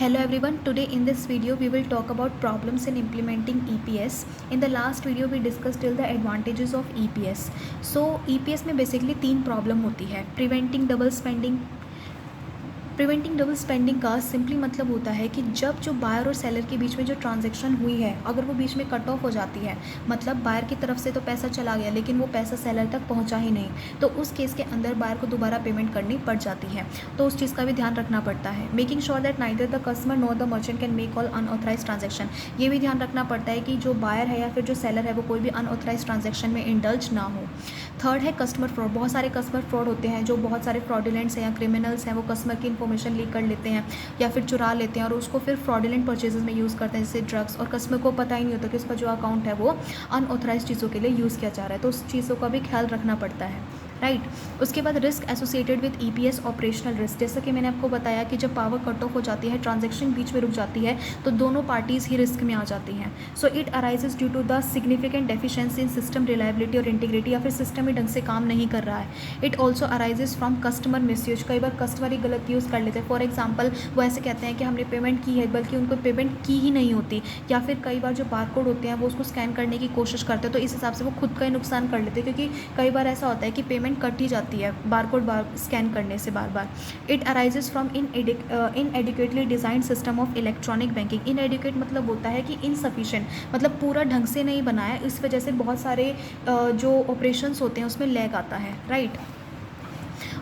Hello everyone, today in this video we will talk about problems in implementing EPS. In the last video we discussed till the advantages of EPS. So EPS में basically तीन problem होती है. Preventing double spending का simply मतलब होता है कि जब जो बायर और सेलर के बीच में जो ट्रांजैक्शन हुई है अगर वो बीच में कट ऑफ हो जाती है, मतलब बायर की तरफ से तो पैसा चला गया लेकिन वो पैसा सेलर तक पहुंचा ही नहीं, तो उस केस के अंदर बायर को दोबारा पेमेंट करनी पड़ जाती है. तो उस चीज़ का भी ध्यान रखना पड़ता है. Making sure that neither the customer nor the merchant can make all unauthorise transaction. ये भी ध्यान रखना पड़ता है कि जो बायर है या फिर जो सेलर है वो कोई भी अनऑथराइज ट्रांजेक्शन में इंडल्ज ना हो. थर्ड है कस्टमर फ्रॉड. बहुत सारे कस्टमर फ्रॉड होते हैं जो बहुत सारे फ्रॉडुलेंट्स हैं या क्रिमिनल्स हैं, वो कस्टमर की इन्फॉर्मेशन लीक कर लेते हैं या फिर चुरा लेते हैं और उसको फिर फ्रॉडुलेंट परचेजेस में यूज़ करते हैं, जैसे ड्रग्स, और कस्टमर को पता ही नहीं होता कि उसका जो अकाउंट है वो अनऑथराइज चीज़ों के लिए यूज़ किया जा रहा है. तो उस चीज़ों का भी ख्याल रखना पड़ता है, राइट. उसके बाद risk associated with EPS operational risk. जैसा कि मैंने आपको बताया कि जब पावर कट ऑफ हो जाती है, ट्रांजैक्शन बीच में रुक जाती है, तो दोनों पार्टीज़ ही रिस्क में आ जाती हैं. So it arises due to the significant deficiency in system reliability और इंटीग्रिटी, या फिर सिस्टम ही ढंग से काम नहीं कर रहा है. It also arises from customer misuse. कई बार कस्टमर ही गलत यूज़ कर लेते हैं. फॉर एग्जाम्पल वो ऐसे कहते हैं कि हमने पेमेंट की है, बल्कि उनको पेमेंट की ही नहीं होती, या फिर कई बार जो बारकोड होते हैं वो उसको स्कैन करने की कोशिश करते हैं, तो इस हिसाब से वो खुद का ही नुकसान कर लेते हैं, क्योंकि कई बार ऐसा होता है कि पेमेंट कट ही जाती है बारकोड स्कैन करने से बार बार. It arises from inadequately design system of electronic banking. Inadequate मतलब होता है कि इनसफिशिएंट, मतलब पूरा ढंग से नहीं बना है. इस वजह से बहुत सारे जो ऑपरेशंस होते हैं उसमें लैग आता है, राइट.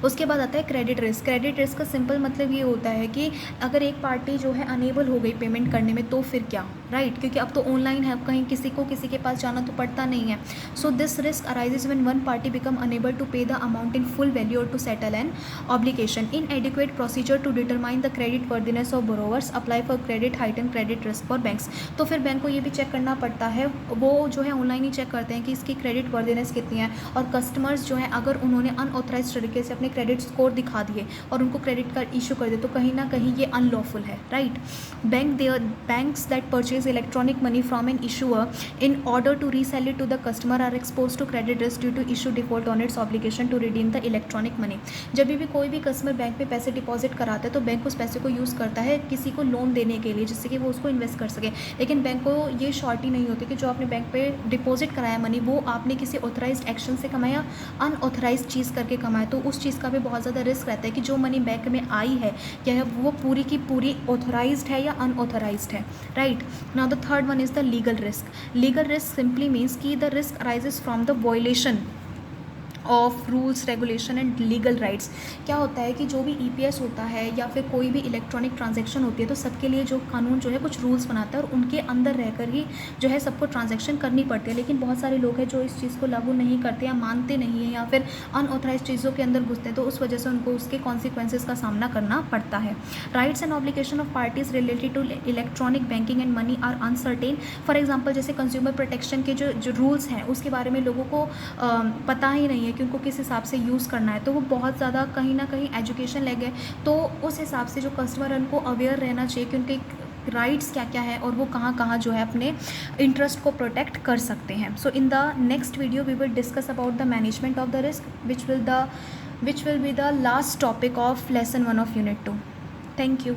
उसके बाद आता है क्रेडिट रिस्क. क्रेडिट रिस्क का सिंपल मतलब ये होता है कि अगर एक पार्टी जो है अनेबल हो गई पेमेंट करने में तो फिर क्या, राइट. क्योंकि अब तो ऑनलाइन है, अब कहीं किसी के पास जाना तो पड़ता नहीं है. So this risk arises when one party become unable to pay the amount in full value और to settle an obligation. Inadequate procedure to determine the credit worthiness of borrowers apply for credit height and credit risk for banks. तो फिर bank को ये भी check करना पड़ता है, वो जो है ऑनलाइन ही चेक करते हैं कि इसकी क्रेडिट वर्दिनेस कितनी है, और कस्टमर्स जो है अगर उन्होंने अनऑथराइज तरीके से अपने क्रेडिट स्कोर दिखा दिए और उनको क्रेडिट कार्ड इशू कर दे तो कहीं ना कहीं ये अनलॉफुल है, right. Banks that purchase electronic money from an issuer in order to resell it to the customer are expose to credit risk due to issue default on its obligation to redeem the electronic money. जब भी कोई भी customer bank में पैसे deposit कराता है तो bank उस पैसे को यूज़ करता है किसी को लोन देने के लिए, जिससे कि वो उसको इन्वेस्ट कर सके. लेकिन बैंक को ये श्योरिटी नहीं होती कि जो आपने बैंक पे डिपॉजिट कराया मनी वो आपने किसी ऑथराइज्ड एक्शन से कमाया, अनऑथराइज चीज़ करके कमाया. तो उस चीज़ का भी बहुत ज़्यादा रिस्क रहता है कि जो मनी बैंक में आई है क्या वो पूरी की पूरी ऑथराइज्ड है या अनऑथराइज्ड है, right. Now the third one is the legal risk. Legal risk simply means कि the risk arises from the violation of rules, regulation and legal rights. क्या होता है कि जो भी EPS होता है या फिर कोई भी इलेक्ट्रॉनिक ट्रांजैक्शन होती है तो सबके लिए जो कानून जो है कुछ रूल्स बनाता है और उनके अंदर रहकर ही जो है सबको ट्रांजैक्शन करनी पड़ती है. लेकिन बहुत सारे लोग हैं जो इस चीज़ को लागू नहीं करते या मानते नहीं हैं या फिर अनऑथराइज चीज़ों के अंदर घुसते हैं, तो उस वजह से उनको उसके कॉन्सिक्वेंसेस का सामना करना पड़ता है. Rights and obligation of parties related to electronic banking and money are uncertain. For example जैसे कंज्यूमर प्रोटेक्शन के जो रूल्स हैं उसके बारे में लोगों को पता ही नहीं है कि उनको किस हिसाब से यूज़ करना है, तो वो बहुत ज़्यादा कहीं ना कहीं एजुकेशन ले गए. तो उस हिसाब से जो कस्टमर है उनको अवेयर रहना चाहिए कि उनके राइट्स क्या क्या है और वो कहाँ कहाँ जो है अपने इंटरेस्ट को प्रोटेक्ट कर सकते हैं. So in the next video we will discuss about the management of the risk which will be the last topic of lesson 1 of unit 2. Thank you.